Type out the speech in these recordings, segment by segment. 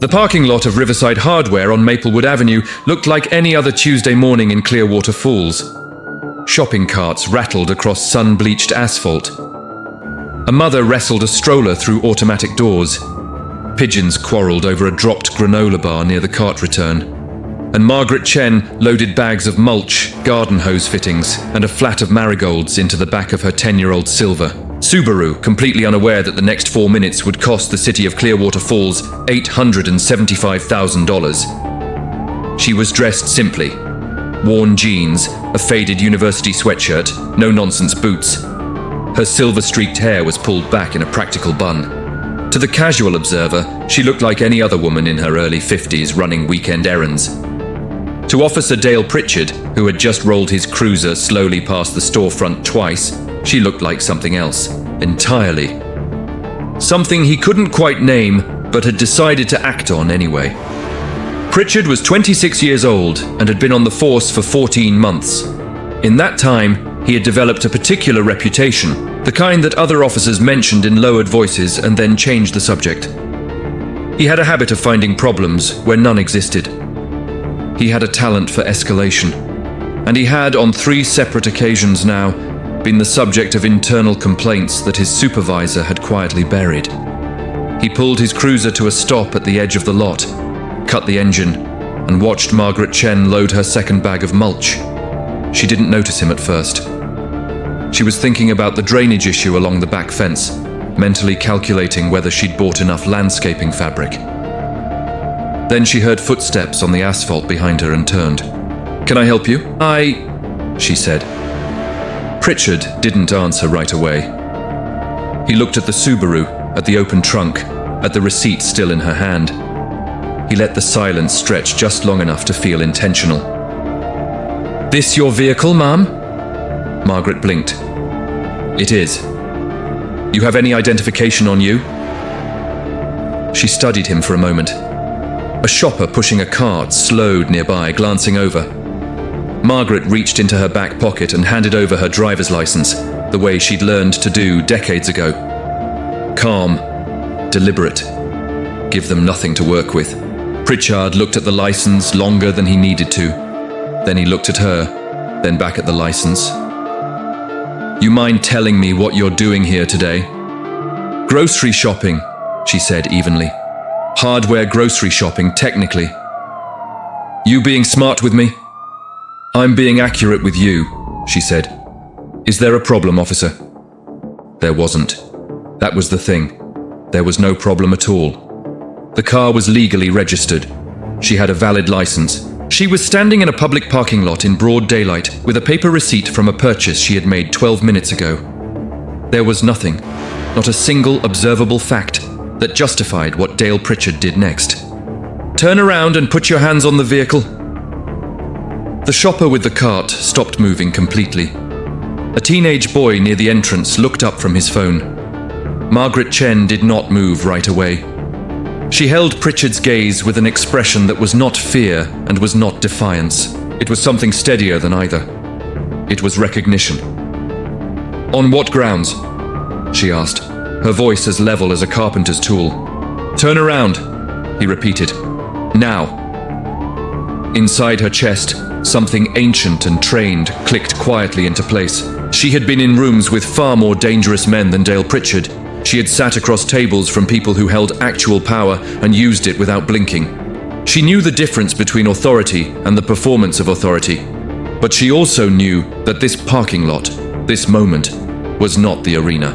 The parking lot of Riverside Hardware on Maplewood Avenue looked like any other Tuesday morning in Clearwater Falls. Shopping carts rattled across sun-bleached asphalt. A mother wrestled a stroller through automatic doors. Pigeons quarreled over a dropped granola bar near the cart return. And Margaret Chen loaded bags of mulch, garden hose fittings, and a flat of marigolds into the back of her 10-year-old Silver. Subaru, completely unaware that the next 4 minutes would cost the city of Clearwater Falls $875,000. She was dressed simply. Worn jeans, a faded university sweatshirt, no-nonsense boots. Her silver-streaked hair was pulled back in a practical bun. To the casual observer, she looked like any other woman in her early 50s running weekend errands. To Officer Dale Pritchard, who had just rolled his cruiser slowly past the storefront twice, she looked like something else, entirely. Something he couldn't quite name, but had decided to act on anyway. Pritchard was 26 years old and had been on the force for 14 months. In that time, he had developed a particular reputation, the kind that other officers mentioned in lowered voices and then changed the subject. He had a habit of finding problems where none existed. He had a talent for escalation, and he had, on 3 separate occasions now, been the subject of internal complaints that his supervisor had quietly buried. He pulled his cruiser to a stop at the edge of the lot, cut the engine, and watched Margaret Chen load her second bag of mulch. She didn't notice him at first. She was thinking about the drainage issue along the back fence, mentally calculating whether she'd bought enough landscaping fabric. Then she heard footsteps on the asphalt behind her and turned. "Can I help you?" she said. Pritchard didn't answer right away. He looked at the Subaru, at the open trunk, at the receipt still in her hand. He let the silence stretch just long enough to feel intentional. "This your vehicle, ma'am?" Margaret blinked. "It is. You have any identification on you?" She studied him for a moment. A shopper pushing a cart slowed nearby, glancing over. Margaret reached into her back pocket and handed over her driver's license, the way she'd learned to do decades ago. Calm, deliberate. Give them nothing to work with. Pritchard looked at the license longer than he needed to. Then he looked at her, then back at the license. "You mind telling me what you're doing here today?" "Grocery shopping," she said evenly. "Hardware grocery shopping, technically." "You being smart with me?" "I'm being accurate with you," she said. "Is there a problem, officer?" There wasn't. That was the thing. There was no problem at all. The car was legally registered. She had a valid license. She was standing in a public parking lot in broad daylight with a paper receipt from a purchase she had made 12 minutes ago. There was nothing, not a single observable fact, that justified what Dale Pritchard did next. "Turn around and put your hands on the vehicle." The shopper with the cart stopped moving completely. A teenage boy near the entrance looked up from his phone. Margaret Chen did not move right away. She held Pritchard's gaze with an expression that was not fear and was not defiance. It was something steadier than either. It was recognition. "On what grounds?" she asked, her voice as level as a carpenter's tool. "Turn around," he repeated. "Now." Inside her chest, something ancient and trained clicked quietly into place. She had been in rooms with far more dangerous men than Dale Pritchard. She had sat across tables from people who held actual power and used it without blinking. She knew the difference between authority and the performance of authority. But she also knew that this parking lot, this moment, was not the arena.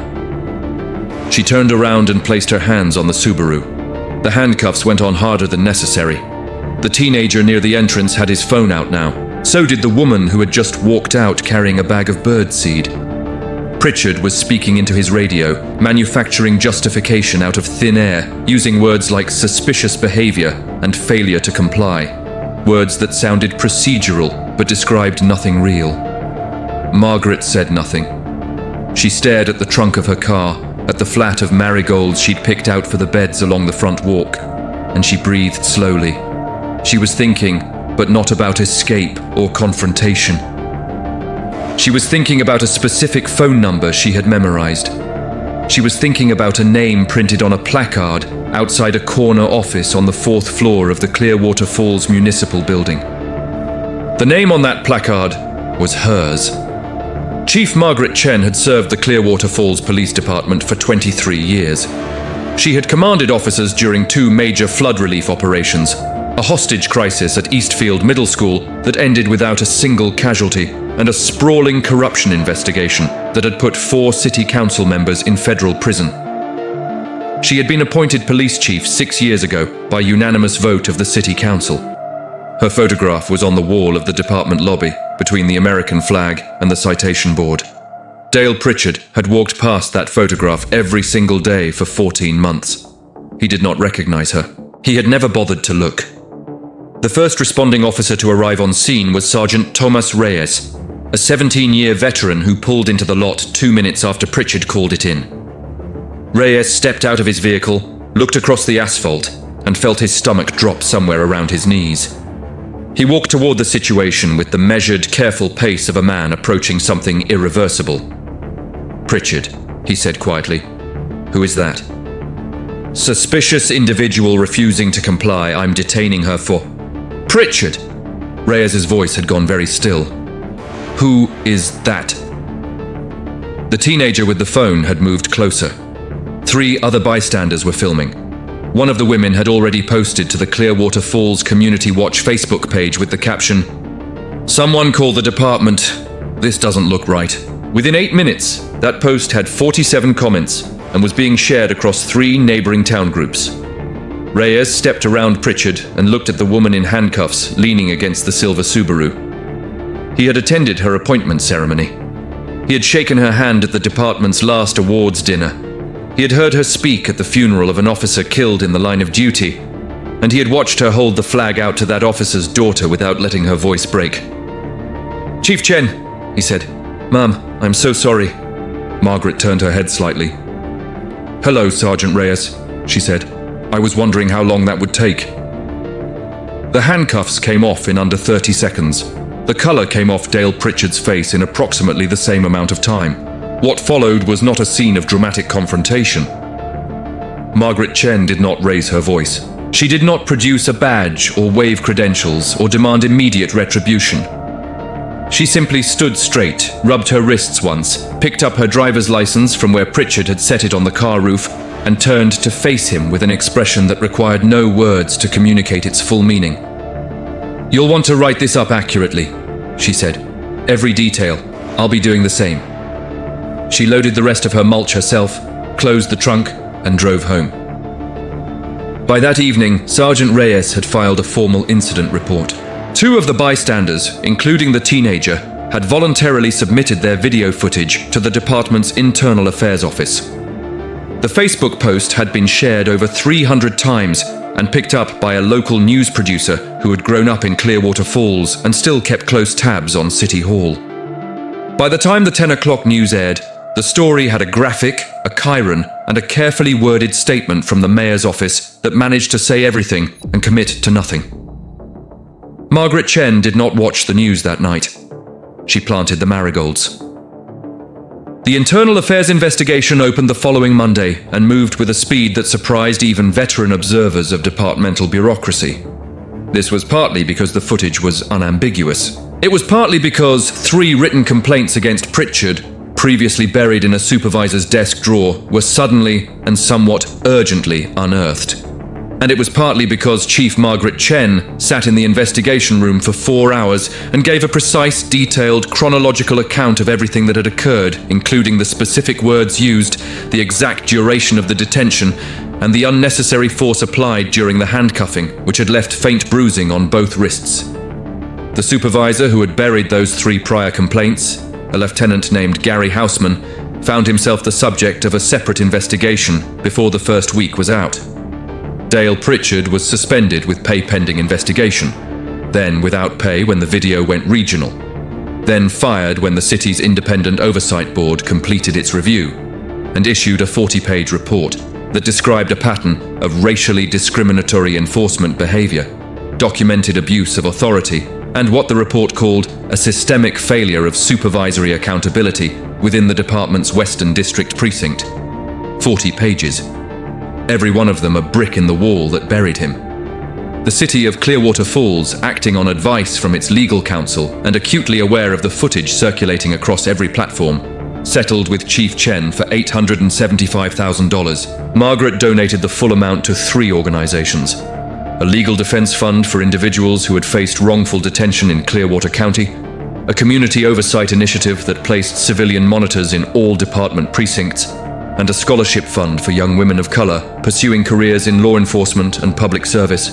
She turned around and placed her hands on the Subaru. The handcuffs went on harder than necessary. The teenager near the entrance had his phone out now. So did the woman who had just walked out carrying a bag of birdseed. Pritchard was speaking into his radio, manufacturing justification out of thin air, using words like suspicious behavior and failure to comply. Words that sounded procedural but described nothing real. Margaret said nothing. She stared at the trunk of her car, at the flat of marigolds she'd picked out for the beds along the front walk, and she breathed slowly. She was thinking, but not about escape or confrontation. She was thinking about a specific phone number she had memorized. She was thinking about a name printed on a placard outside a corner office on the 4th floor of the Clearwater Falls Municipal Building. The name on that placard was hers. Chief Margaret Chen had served the Clearwater Falls Police Department for 23 years. She had commanded officers during 2 major flood relief operations, a hostage crisis at Eastfield Middle School that ended without a single casualty, and a sprawling corruption investigation that had put 4 city council members in federal prison. She had been appointed police chief 6 years ago by unanimous vote of the city council. Her photograph was on the wall of the department lobby between the American flag and the citation board. Dale Pritchard had walked past that photograph every single day for 14 months. He did not recognize her. He had never bothered to look. The first responding officer to arrive on scene was Sergeant Tomas Reyes, a 17-year veteran who pulled into the lot 2 minutes after Pritchard called it in. Reyes stepped out of his vehicle, looked across the asphalt, and felt his stomach drop somewhere around his knees. He walked toward the situation with the measured, careful pace of a man approaching something irreversible. "Pritchard," he said quietly. "Who is that?" "Suspicious individual refusing to comply. I'm detaining her for—" "Pritchard!" Reyes's voice had gone very still. "Who is that?" The teenager with the phone had moved closer. 3 other bystanders were filming. One of the women had already posted to the Clearwater Falls Community Watch Facebook page with the caption, "Someone call the department. This doesn't look right." Within 8 minutes, that post had 47 comments and was being shared across 3 neighboring town groups. Reyes stepped around Pritchard and looked at the woman in handcuffs leaning against the silver Subaru. He had attended her appointment ceremony. He had shaken her hand at the department's last awards dinner. He had heard her speak at the funeral of an officer killed in the line of duty, and he had watched her hold the flag out to that officer's daughter without letting her voice break. "Chief Chen," he said. "Ma'am, I'm so sorry." Margaret turned her head slightly. "Hello, Sergeant Reyes," she said. "I was wondering how long that would take." The handcuffs came off in under 30 seconds. The color came off Dale Pritchard's face in approximately the same amount of time. What followed was not a scene of dramatic confrontation. Margaret Chen did not raise her voice. She did not produce a badge or wave credentials or demand immediate retribution. She simply stood straight, rubbed her wrists once, picked up her driver's license from where Pritchard had set it on the car roof, and turned to face him with an expression that required no words to communicate its full meaning. "You'll want to write this up accurately," she said. "Every detail. I'll be doing the same." She loaded the rest of her mulch herself, closed the trunk, and drove home. By that evening, Sergeant Reyes had filed a formal incident report. 2 of the bystanders, including the teenager, had voluntarily submitted their video footage to the department's Internal Affairs Office. The Facebook post had been shared over 300 times and picked up by a local news producer who had grown up in Clearwater Falls and still kept close tabs on City Hall. By the time the 10 o'clock news aired, the story had a graphic, a chyron, and a carefully worded statement from the mayor's office that managed to say everything and commit to nothing. Margaret Chen did not watch the news that night. She planted the marigolds. The Internal Affairs investigation opened the following Monday and moved with a speed that surprised even veteran observers of departmental bureaucracy. This was partly because the footage was unambiguous. It was partly because 3 written complaints against Pritchard, previously buried in a supervisor's desk drawer, were suddenly and somewhat urgently unearthed. And it was partly because Chief Margaret Chen sat in the investigation room for 4 hours and gave a precise, detailed, chronological account of everything that had occurred, including the specific words used, the exact duration of the detention, and the unnecessary force applied during the handcuffing, which had left faint bruising on both wrists. The supervisor who had buried those 3 prior complaints, a lieutenant named Gary Houseman, found himself the subject of a separate investigation before the first week was out. Dale Pritchard was suspended with pay pending investigation, then without pay when the video went regional, then fired when the city's independent oversight board completed its review and issued a 40-page report that described a pattern of racially discriminatory enforcement behavior, documented abuse of authority, and what the report called a systemic failure of supervisory accountability within the department's Western District precinct. 40 pages. Every one of them a brick in the wall that buried him. The city of Clearwater Falls, acting on advice from its legal counsel and acutely aware of the footage circulating across every platform, settled with Chief Chen for $875,000. Margaret donated the full amount to 3 organizations: a legal defense fund for individuals who had faced wrongful detention in Clearwater County, a community oversight initiative that placed civilian monitors in all department precincts, and a scholarship fund for young women of color pursuing careers in law enforcement and public service.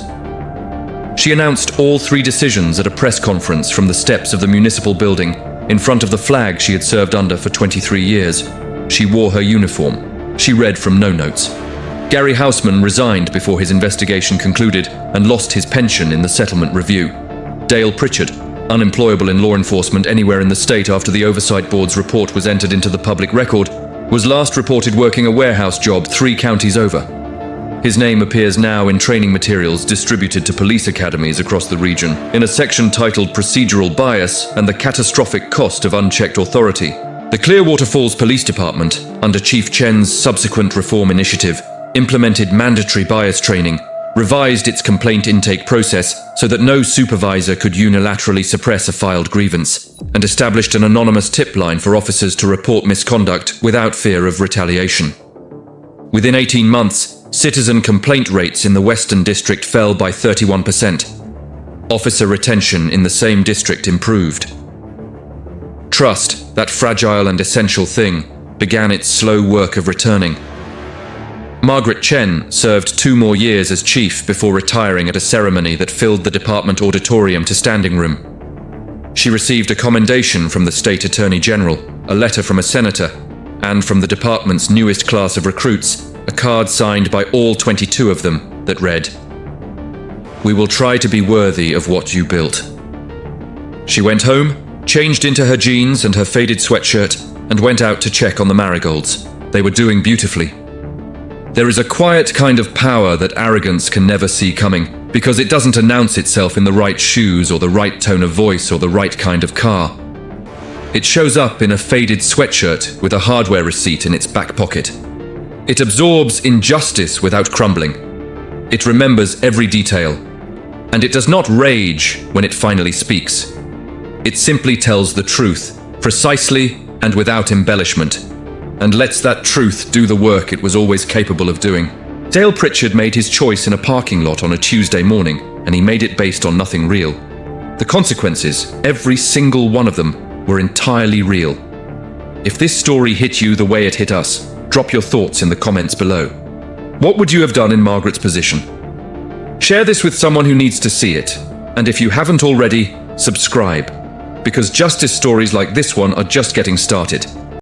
She announced all 3 decisions at a press conference from the steps of the municipal building in front of the flag she had served under for 23 years. She wore her uniform. She read from no notes. Gary Houseman resigned before his investigation concluded and lost his pension in the settlement review. Dale Pritchard, unemployable in law enforcement anywhere in the state after the Oversight Board's report was entered into the public record, was last reported working a warehouse job 3 counties over. His name appears now in training materials distributed to police academies across the region, in a section titled Procedural Bias and the Catastrophic Cost of Unchecked Authority. The Clearwater Falls Police Department, under Chief Chen's subsequent reform initiative, implemented mandatory bias training, revised its complaint intake process so that no supervisor could unilaterally suppress a filed grievance, and established an anonymous tip line for officers to report misconduct without fear of retaliation. Within 18 months, citizen complaint rates in the Western District fell by 31%. Officer retention in the same district improved. Trust, that fragile and essential thing, began its slow work of returning. Margaret Chen served 2 more years as chief before retiring at a ceremony that filled the department auditorium to standing room. She received a commendation from the state attorney general, a letter from a senator, and from the department's newest class of recruits, a card signed by all 22 of them that read, "We will try to be worthy of what you built." She went home, changed into her jeans and her faded sweatshirt, and went out to check on the marigolds. They were doing beautifully. There is a quiet kind of power that arrogance can never see coming, because it doesn't announce itself in the right shoes or the right tone of voice or the right kind of car. It shows up in a faded sweatshirt with a hardware receipt in its back pocket. It absorbs injustice without crumbling. It remembers every detail. And it does not rage when it finally speaks. It simply tells the truth, precisely and without embellishment, and lets that truth do the work it was always capable of doing. Dale Pritchard made his choice in a parking lot on a Tuesday morning, and he made it based on nothing real. The consequences, every single one of them, were entirely real. If this story hit you the way it hit us, drop your thoughts in the comments below. What would you have done in Margaret's position? Share this with someone who needs to see it, and if you haven't already, subscribe, because justice stories like this one are just getting started.